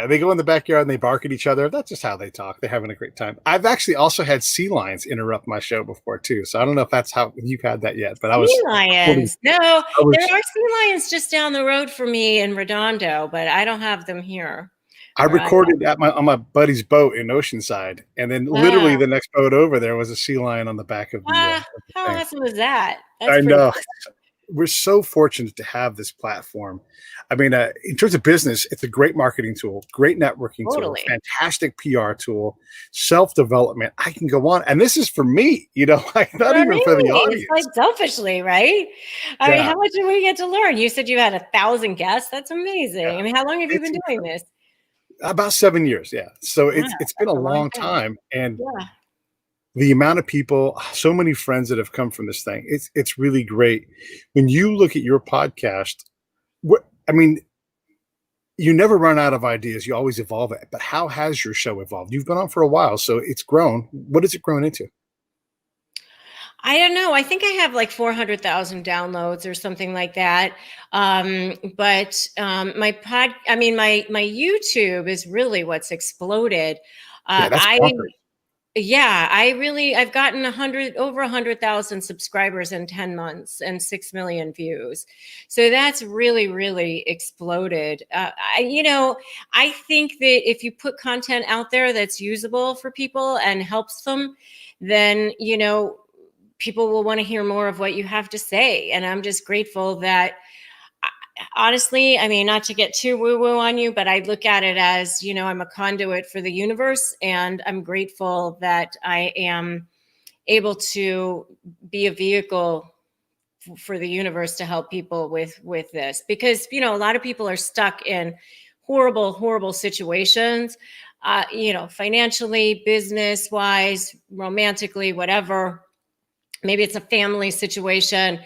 They go in the backyard and they bark at each other. That's just how they talk. They're having a great time. I've actually also had sea lions interrupt my show before too. So I don't know if that's how you've had that yet. But sea lions. No, there are sea lions just down the road for me in Redondo, but I don't have them here. I recorded on my buddy's boat in Oceanside, and then literally the next boat over there was a sea lion on the back of the. How awesome was that? I know. We're so fortunate to have this platform. I mean, in terms of business, it's a great marketing tool, great networking tool, fantastic PR tool, self-development. I can go on. And this is for me, like not even for the audience. It's like selfishly, right? I mean, how much do we get to learn? You said you had 1,000 guests. That's amazing. Yeah. I mean, how long have you been doing this? About 7 years. Yeah. So it's been a long time. And the amount of people, so many friends that have come from this thing, it's really great. When you look at your podcast, you never run out of ideas. You always evolve it. But how has your show evolved? You've been on for a while, so it's grown. What has it grown into? I don't know. I think I have like 400,000 downloads or something like that. But my YouTube is really what's exploded. I've gotten over 100,000 subscribers in 10 months and 6 million views. So that's really, really exploded. I think that if you put content out there that's usable for people and helps them, then, people will want to hear more of what you have to say. And I'm just grateful that, honestly, I mean, not to get too woo-woo on you, but I look at it as, I'm a conduit for the universe, and I'm grateful that I am able to be a vehicle for the universe to help people with this. Because, a lot of people are stuck in horrible, horrible situations, financially, business-wise, romantically, whatever. Maybe it's a family situation.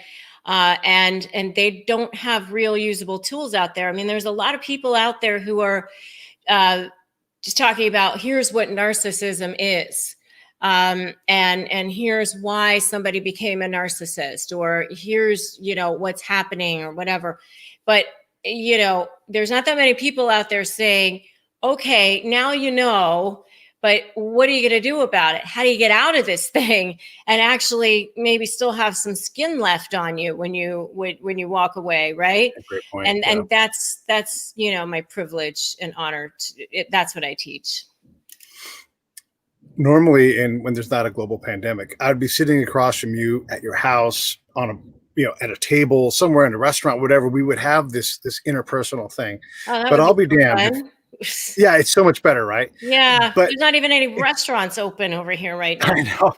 And they don't have real usable tools out there. I mean, there's a lot of people out there who are just talking about, here's what narcissism is. And here's why somebody became a narcissist, or here's, what's happening or whatever. But, there's not that many people out there saying, okay, now But what are you going to do about it? How do you get out of this thing and actually maybe still have some skin left on you when you walk away, right? Great point. And that's my privilege and honor. That's what I teach. Normally, and when there's not a global pandemic, I'd be sitting across from you at your house on at a table somewhere in a restaurant, whatever. We would have this interpersonal thing. But I'll be damned. Yeah, it's so much better, right? Yeah, but there's not even any restaurants open over here right now.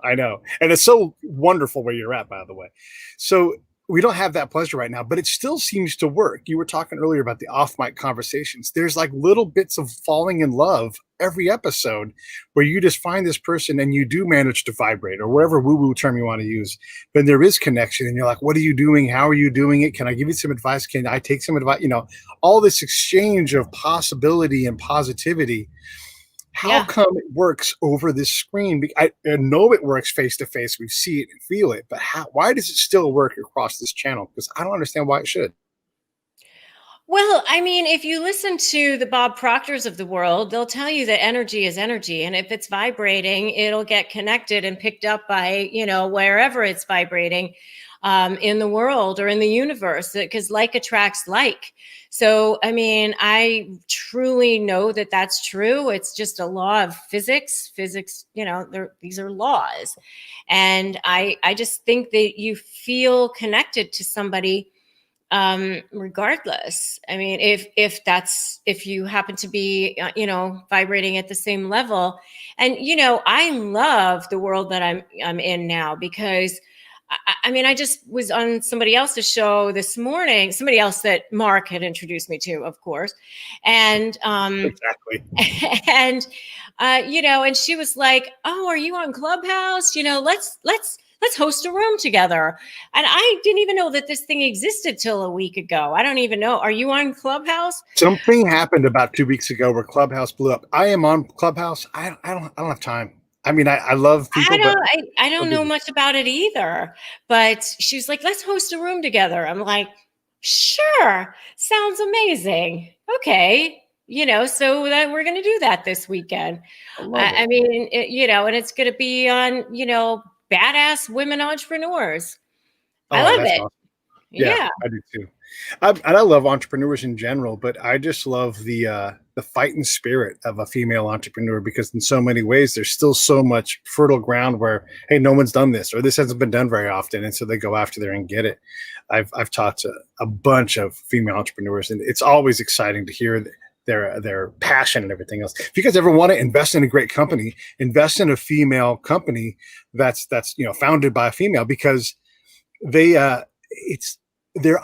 I know. And it's so wonderful where you're at, by the way. So we don't have that pleasure right now, but it still seems to work. You were talking earlier about the off-mic conversations. There's like little bits of falling in love every episode where you just find this person and you do manage to vibrate, or whatever woo-woo term you want to use. Then there is connection and you're like, what are you doing? How are you doing it? Can I give you some advice? Can I take some advice? All this exchange of possibility and positivity. How come it works over this screen? I know it works face to face. We see it and feel it, but why does it still work across this channel? Because I don't understand why it should. Well, I mean, if you listen to the Bob Proctors of the world, they'll tell you that energy is energy. And if it's vibrating, it'll get connected and picked up by, wherever it's vibrating in the world or in the universe, because like attracts like. So, I mean, I truly know that that's true. It's just a law of physics. Physics, these are laws. And I just think that you feel connected to somebody regardless. I mean, if you happen to be, vibrating at the same level. And, I love the world that I'm in now, because I just was on somebody else's show this morning, somebody else that Mark had introduced me to, of course. And, exactly. And, and she was like, oh, are you on Clubhouse? Let's host a room together. And I didn't even know that this thing existed till a week ago. I don't even know. Are you on Clubhouse? Something happened about 2 weeks ago where Clubhouse blew up. I am on Clubhouse. I don't have time. I mean, I love people. I don't know much about it either. But she was like, let's host a room together. I'm like, sure. Sounds amazing. Okay. So that we're going to do that this weekend. I mean, and it's going to be on, badass women entrepreneurs. I love it. Awesome. Yeah, I do too. I love entrepreneurs in general, but I just love the fighting spirit of a female entrepreneur, because in so many ways there's still so much fertile ground where, hey, no one's done this, or this hasn't been done very often, and so they go after there and get it. I've talked to a bunch of female entrepreneurs, and it's always exciting to hear their passion and everything else. If you guys ever want to invest in a great company, invest in a female company that's founded by a female, because they're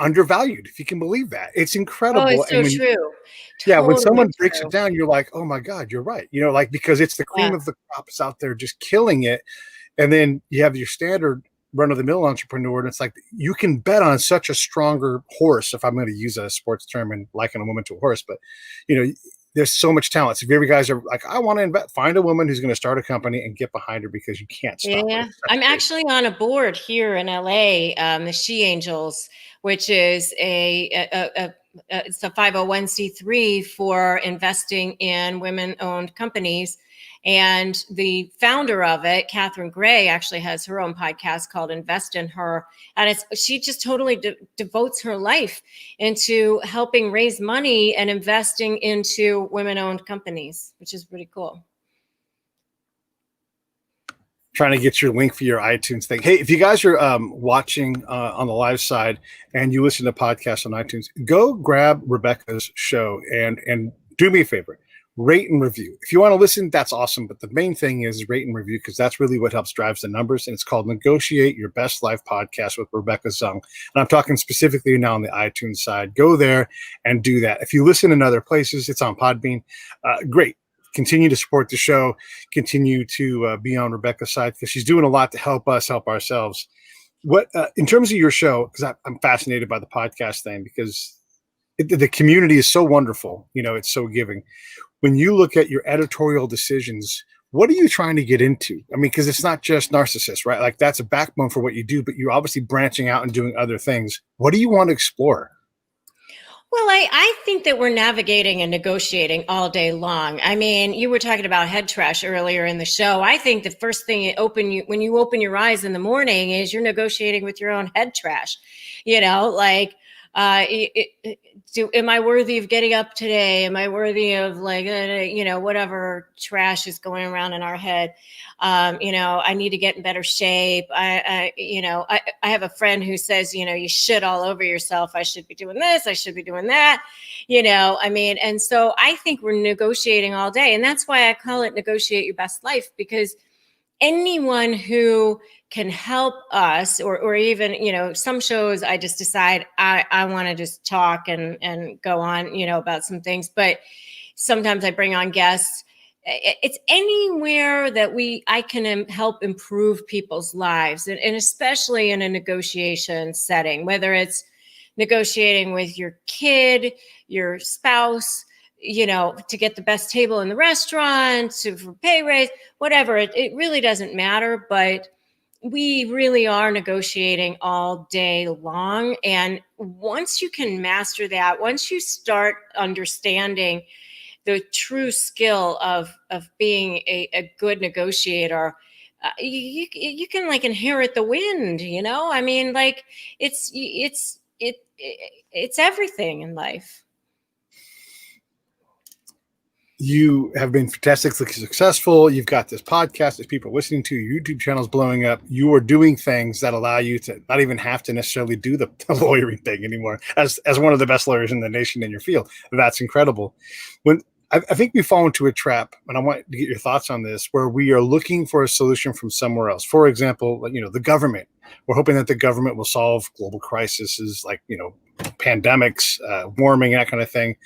undervalued, if you can believe that. It's incredible. Oh, it's so true. Yeah, when someone breaks it down, you're like, oh my God, you're right. Because it's the cream of the crop is out there just killing it. And then you have your standard run-of-the-mill entrepreneur, and it's like you can bet on such a stronger horse, if I'm going to use a sports term and liken a woman to a horse. But there's so much talent. So if you guys are like, I want to invest, find a woman who's going to start a company and get behind her, because you can't stop her. I'm actually on a board here in LA, the She Angels, which is it's a 501c3 for investing in women-owned companies. And the founder of it, Catherine Gray, actually has her own podcast called Invest in Her. And she just totally devotes her life into helping raise money and investing into women-owned companies, which is pretty cool. Trying to get your link for your iTunes thing. Hey, if you guys are watching on the live side and you listen to podcasts on iTunes, go grab Rebecca's show and do me a favor. Rate and review. If you want to listen, that's awesome. But the main thing is rate and review, because that's really what helps drives the numbers. And it's called Negotiate Your Best Life Podcast with Rebecca Zung. And I'm talking specifically now on the iTunes side. Go there and do that. If you listen in other places, it's on Podbean. Great. Continue to support the show. Continue to be on Rebecca's side, because she's doing a lot to help us help ourselves. What in terms of your show, because I'm fascinated by the podcast thing, because the community is so wonderful. It's so giving. When you look at your editorial decisions, what are you trying to get into? I mean, because it's not just narcissists, right? Like that's a backbone for what you do, but you're obviously branching out and doing other things. What do you want to explore? Well, I think that we're navigating and negotiating all day long. I mean, you were talking about head trash earlier in the show. I think the first thing when you open your eyes in the morning is you're negotiating with your own head trash. You know, like, am I worthy of getting up today? Am I worthy of, like, whatever trash is going around in our head? I need to get in better shape. I have a friend who says, you shit all over yourself. I should be doing this. I should be doing that. And so I think we're negotiating all day. And that's why I call it negotiate your best life, because anyone who can help us, or even, some shows I just decide I want to just talk and go on, about some things. But sometimes I bring on guests. It's anywhere that I can help improve people's lives, and especially in a negotiation setting, whether it's negotiating with your kid, your spouse, to get the best table in the restaurant, for pay raise, whatever. It really doesn't matter, but we really are negotiating all day long. And once you can master that, once you start understanding the true skill of being a good negotiator, you can, like, inherit the wind. I mean, like, it's everything in life. You have been fantastically successful. You've got this podcast, there's people listening to your YouTube channel's blowing up. You are doing things that allow you to not even have to necessarily do the lawyering thing anymore, as one of the best lawyers in the nation in your field. That's incredible. When I think we fall into a trap, and I want to get your thoughts on this, where we are looking for a solution from somewhere else. For example, the government. We're hoping that the government will solve global crises like, pandemics, warming, that kind of thing.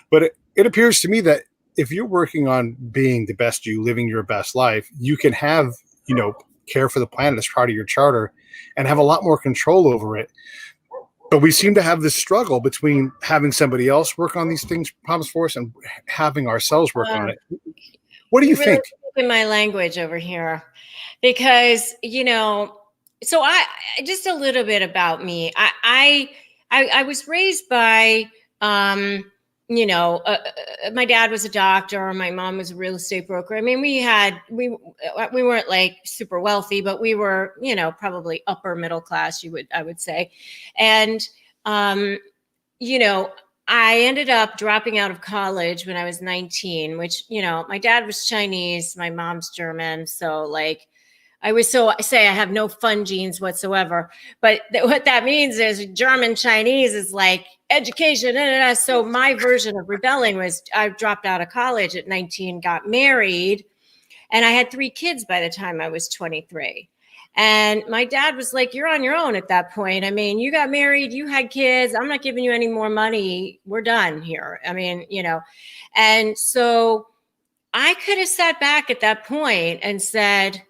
But it appears to me that if you're working on being the best you, living your best life, you can have, care for the planet as part of your charter and have a lot more control over it. But we seem to have this struggle between having somebody else work on these problems for us and having ourselves work on it. What do you think? In my language over here, because, so I just a little bit about me. I was raised by, my dad was a doctor. My mom was a real estate broker. I mean, we weren't like super wealthy, but we were, probably upper middle class, I would say. And, I ended up dropping out of college when I was 19, which, my dad was Chinese, my mom's German. So, like, I say I have no fun genes whatsoever, but what that means is German Chinese is like education. So my version of rebelling was I dropped out of college at 19, got married, and I had 3 kids by the time I was 23. And my dad was like, you're on your own at that point. I mean, you got married, you had kids. I'm not giving you any more money. We're done here. I mean, and so I could have sat back at that point and said,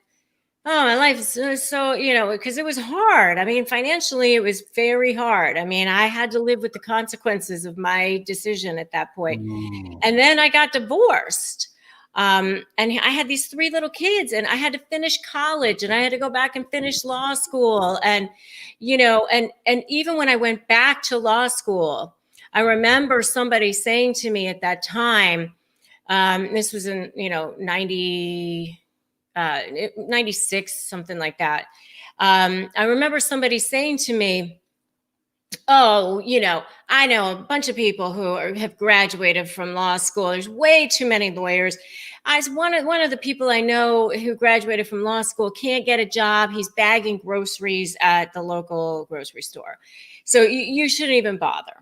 oh, my life is so, because it was hard. I mean, financially, it was very hard. I mean, I had to live with the consequences of my decision at that point. And then I got divorced. And I had these 3 little kids, and I had to finish college, and I had to go back and finish law school. And, and even when I went back to law school, I remember somebody saying to me at that time, this was in, 96, something like that. I remember somebody saying to me, oh, I know a bunch of people who have graduated from law school. There's way too many lawyers. One of the people I know who graduated from law school can't get a job. He's bagging groceries at the local grocery store. So you shouldn't even bother.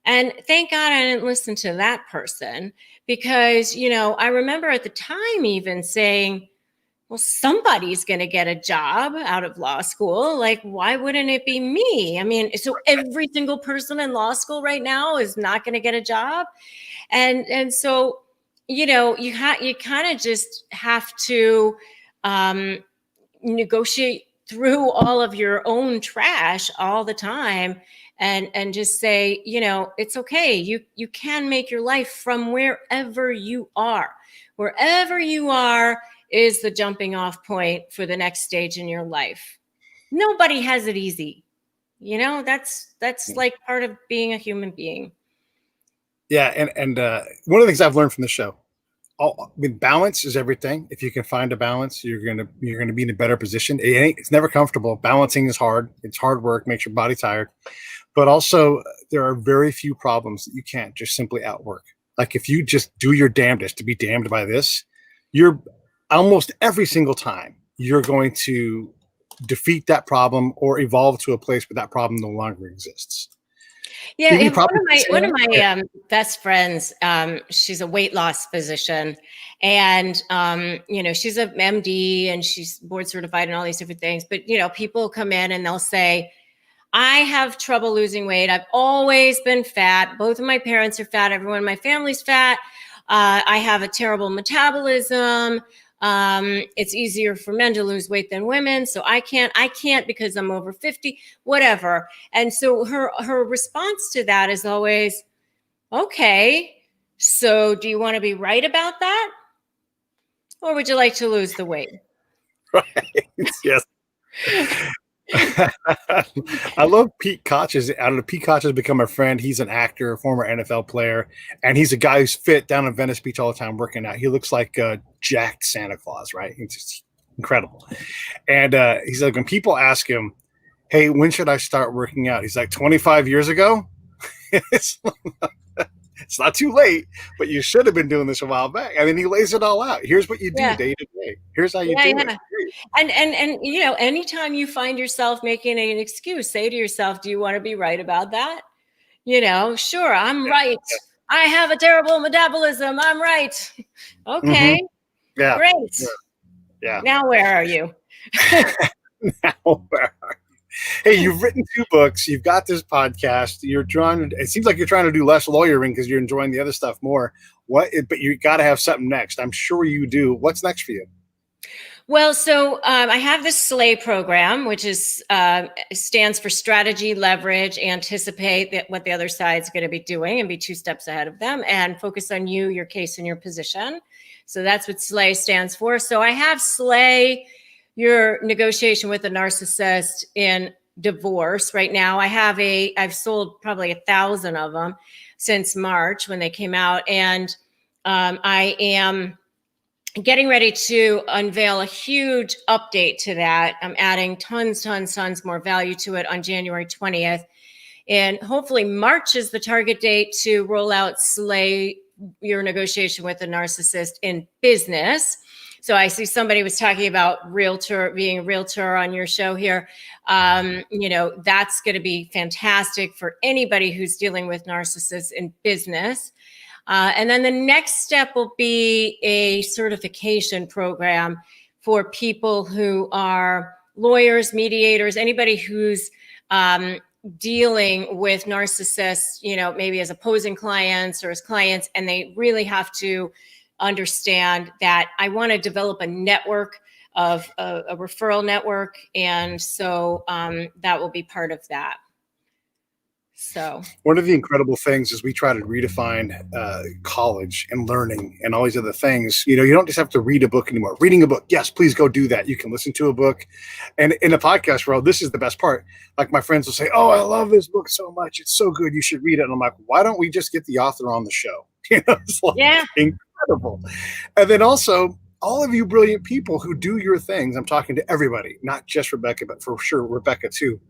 And thank God I didn't listen to that person, because, I remember at the time even saying, well, somebody's going to get a job out of law school. Like, why wouldn't it be me? I mean, so every single person in law school right now is not going to get a job. And so, you kind of just have to negotiate through all of your own trash all the time, and just say, it's okay. You can make your life from wherever you are. Wherever you are is the jumping off point for the next stage in your life. Nobody has it easy. That's like part of being a human being. Yeah. And one of the things I've learned from the show, I mean, balance is everything. If you can find a balance, you're gonna be in a better position. It's never comfortable. Balancing is hard. It's hard work, makes your body tired. But also, there are very few problems that you can't just simply outwork. Like if you just do your damnedest to be damned by this, you're almost every single time you're going to defeat that problem or evolve to a place where that problem no longer exists. Yeah, Give me and problems. one of my Yeah. best friends, she's a weight loss physician, and she's a MD and she's board certified and all these different things. But people come in and they'll say, "I have trouble losing weight. I've always been fat. Both of my parents are fat. Everyone in my family's fat. I have a terrible metabolism. It's easier for men to lose weight than women. So I can't because I'm over 50, whatever." And so her response to that is always, "Okay, so do you want to be right about that? Or would you like to lose the weight?" Right. Yes. I love Pete Koch's. I don't know. Pete Koch has become a friend. He's an actor, a former NFL player, and he's a guy who's fit down in Venice Beach all the time working out. He looks like jacked Santa Claus, right? It's just incredible. And he's like, when people ask him, "Hey, when should I start working out?" He's like, 25 years ago. it's, it's not too late, but you should have been doing this a while back. I mean, he lays it all out. Here's what you do Yeah. day to day. Here's how you Yeah, do yeah. it. And anytime you find yourself making an excuse, say to yourself, "Do you want to be right about that?" Sure, I'm right. I have a terrible metabolism. I'm right. Mm-hmm. Okay, Yeah. great. Yeah. Now where are you? Now, hey, you've written 2 books. You've got this podcast. It seems like you're trying to do less lawyering because you're enjoying the other stuff more. But you got to have something next. I'm sure you do. What's next for you? Well, so I have this SLAY program, which stands for strategy, leverage, anticipate what the other side's going to be doing and be 2 steps ahead of them, and focus on you, your case, and your position. So that's what SLAY stands for. So I have SLAY, your negotiation with a narcissist in divorce. Right now, I've sold probably 1,000 of them since March when they came out, and I am getting ready to unveil a huge update to that. I'm adding tons more value to it on January 20th. And hopefully March is the target date to roll out SLAY, your negotiation with a narcissist in business. So I see somebody was talking about being a realtor on your show here. That's going to be fantastic for anybody who's dealing with narcissists in business. And then the next step will be a certification program for people who are lawyers, mediators, anybody who's dealing with narcissists, maybe as opposing clients or as clients, and they really have to understand that I want to develop a network of a referral network. And so that will be part of that. So one of the incredible things is we try to redefine college and learning and all these other things. You don't just have to read a book anymore. Reading a book, yes, please go do that. You can listen to a book. And in the podcast world, this is the best part. Like my friends will say, "Oh, I love this book so much. It's so good. You should read it." And I'm like, why don't we just get the author on the show? It's like incredible. And then also, all of you brilliant people who do your things, I'm talking to everybody, not just Rebecca, but for sure Rebecca too.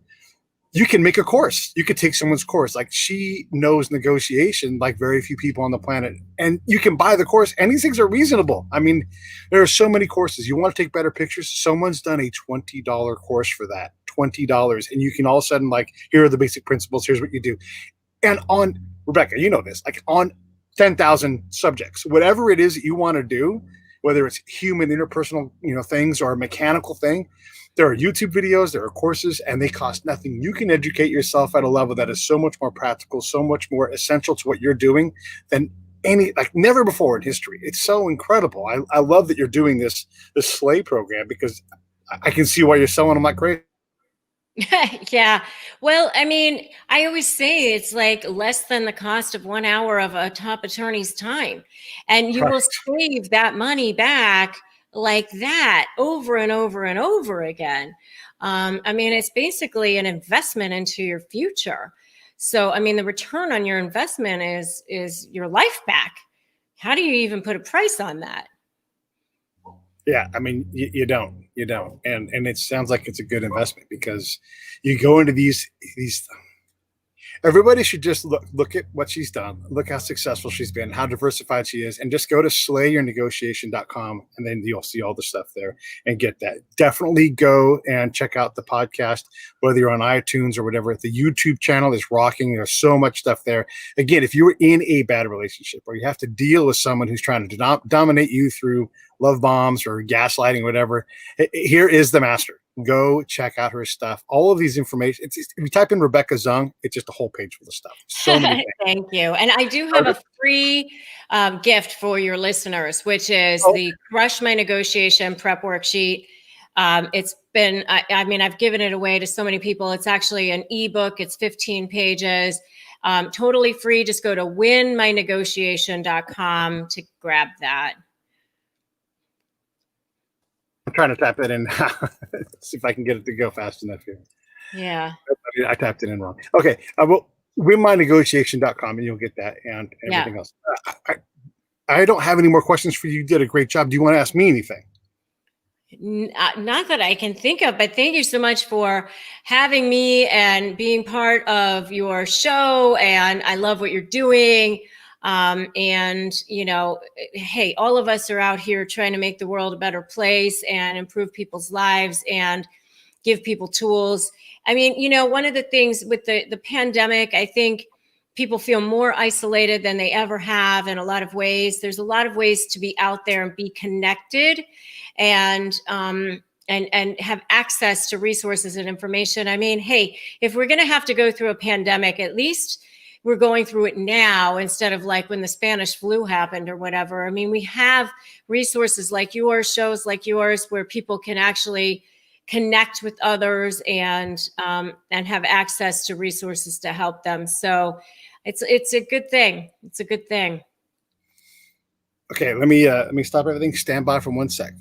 You can make a course. You could take someone's course. Like, she knows negotiation like very few people on the planet. And you can buy the course. And these things are reasonable. I mean, there are so many courses. You want to take better pictures? Someone's done a $20 course for that. $20. And you can all of a sudden, like, here are the basic principles. Here's what you do. And on, Rebecca, you know this, like on 10,000 subjects, whatever it is that you want to do, whether it's human interpersonal, things or a mechanical thing, there are YouTube videos, there are courses, and they cost nothing. You can educate yourself at a level that is so much more practical, so much more essential to what you're doing than never before in history. It's so incredible. I love that you're doing this SLAY program because I can see why you're selling them like crazy. Yeah. Well, I mean, I always say it's like less than the cost of 1 hour of a top attorney's time. And you will save that money back like that over and over and over again. I mean, it's basically an investment into your future. So, I mean, the return on your investment is your life back. How do you even put a price on that? Yeah, I mean, you don't, and it sounds like it's a good investment because you go into these. Everybody should just look at what she's done, look how successful she's been, how diversified she is, and just go to slayyournegotiation.com, and then you'll see all the stuff there and get that. Definitely go and check out the podcast, whether you're on iTunes or whatever. The YouTube channel is rocking. There's so much stuff there. Again, if you were in a bad relationship or you have to deal with someone who's trying to dominate you through love bombs or gaslighting, whatever, here is the master. Go check out her stuff. All of these information. If you type in Rebecca Zung, it's just a whole page full of stuff. So many things. Thank you. And I do have a free gift for your listeners, which is the Crush My Negotiation prep worksheet. It's been, I mean, I've given it away to so many people. It's actually an ebook. It's 15 pages, totally free. Just go to winmynegotiation.com to grab that. I'm trying to tap it in. See if I can get it to go fast enough here. Yeah. I tapped it in wrong. Okay. Well, winmynegotiation.com and you'll get that and everything else. I don't have any more questions for you. You did a great job. Do you want to ask me anything? Not that I can think of, but thank you so much for having me and being part of your show. And I love what you're doing. And, you know, hey, all of us are out here trying to make the world a better place and improve people's lives and give people tools. I mean, you know, one of the things with the pandemic, I think people feel more isolated than they ever have in a lot of ways. There's a lot of ways to be out there and be connected and have access to resources and information. I mean, hey, if we're going to have to go through a pandemic, at least we're going through it now instead of like when the Spanish flu happened or whatever. I mean, we have resources like yours, shows like yours, where people can actually connect with others and have access to resources to help them. So it's a good thing. It's a good thing. Okay, let me stop everything. Stand by for 1 sec.